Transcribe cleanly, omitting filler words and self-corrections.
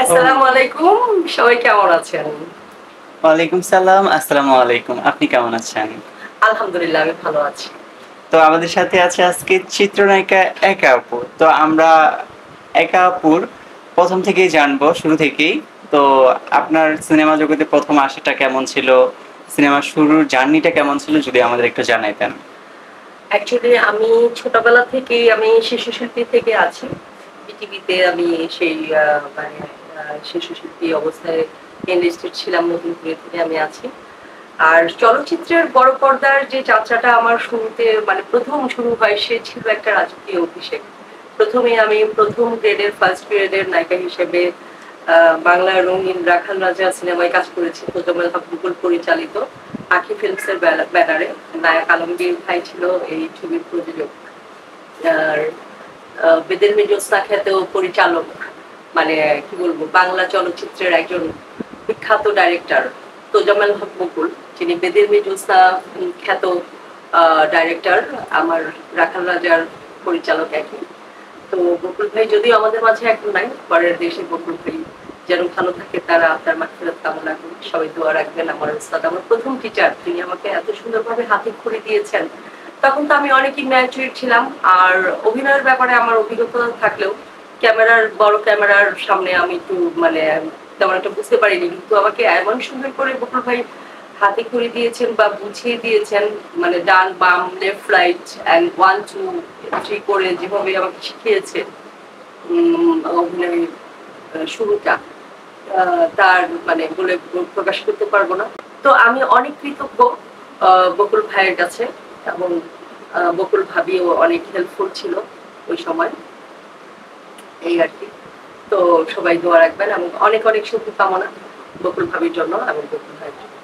আসসালামু আলাইকুম। সবাই কেমন আছেন? ওয়ালাইকুম সালাম। আসসালামু আলাইকুম। আপনি কেমন আছেন? আলহামদুলিল্লাহ আমি ভালো আছি। তো আমাদের সাথে আছে আজকে চিত্রনায়িকা একা আপু। তো আমরা একা আপুর ১ম থেকেই জানবো, শুরু থেকেই। তো আপনার সিনেমা জগতে ১ম আসাটা কেমন ছিল? সিনেমার শুরুর জার্নিটা কেমন ছিল যদি আমাদের একটু জানাইতেন? অ্যাকচুয়ালি আমি ছোটবেলা থেকেই আমি শিশু শিল্পী থেকে আছি। বিটিভিতে আমি সেই মানে শিশু শিল্পী অবস্থায় ইন্ডাস্ট্রির ছিলাম, নতুনপুরে থেকে আমি আছি। আর চলচ্চিত্রের বড় পর্দার যে যাত্রাটা আমার শুরুতে মানে ১ম শুরু হয় সে ছিল একটা রাজকীয় অভিষেক। ১ম এ আমি ১ম গ্রেডের ফার্স্ট গ্রেডের নায়িকা হিসেবে বাংলার রঙিন রাখাল রাজা সিনেমায় কাজ করেছি তোজাম্মেল হক বুবুল পরিচালিত আঁখি ফিল্মসের ব্যানারে। নায়ক আলমগীর ভাই ছিল এই ছবির প্রযোজক। আর বেদের মেজোস্তা খ্যাত পরিচালক, মানে কি বলবো, বাংলা চলচ্চিত্রের একজন বিখ্যাত ডাইরেক্টর তোজাম্মেল হক বকুল, যিনি বেদের মেজোস্তা খ্যাত ডাইরেক্টর, আমার রাখাল রাজার পরিচালক একই। তো বকুল ভাই যদিও আমাদের মাঝে এখন নাই, পরের দেশে বকুল ভাই যেন ভালো থাকে, তারা আপনার মাগফিরাত কামনা করি, সবাই দোয়া রাখবেন। আমার উস্তাদ, আমার প্রথম টিচার, তিনি আমাকে এত সুন্দরভাবে হাতে খড়ি দিয়েছেন। তখন তো আমি অনেক ইম্যাচুর ছিলাম, আর অভিনয়ের ব্যাপারে আমার অভিজ্ঞতা থাকলেও ক্যামেরার বড় ক্যামেরার সামনে আমি একটু মানে তেমন একটা বুঝতে পারিনি, কিন্তু আমাকে এমন সুন্দর করে বকুল ভাই হাতে খড়ি দিয়েছেন বা বুঝিয়ে দিয়েছেন, মানে ডান বাম লেফট রাইট অ্যান্ড 1 2 3 করে যেভাবে আমাকে শিখিয়েছে অভিনয় শুরুটা, তার মানে বলে প্রকাশ করতে পারবো না। তো আমি অনেক কৃতজ্ঞ বকুল ভাইয়ের কাছে, এবং বকুল ভাবিও অনেক হেল্পফুল ছিল ওই সময়, এই আর কি। তো সবাই দোয়া রাখবেন এবং অনেক অনেক শুভকামনা বকুল ভাবির জন্য এবং বকুল ভাইয়ের জন্য।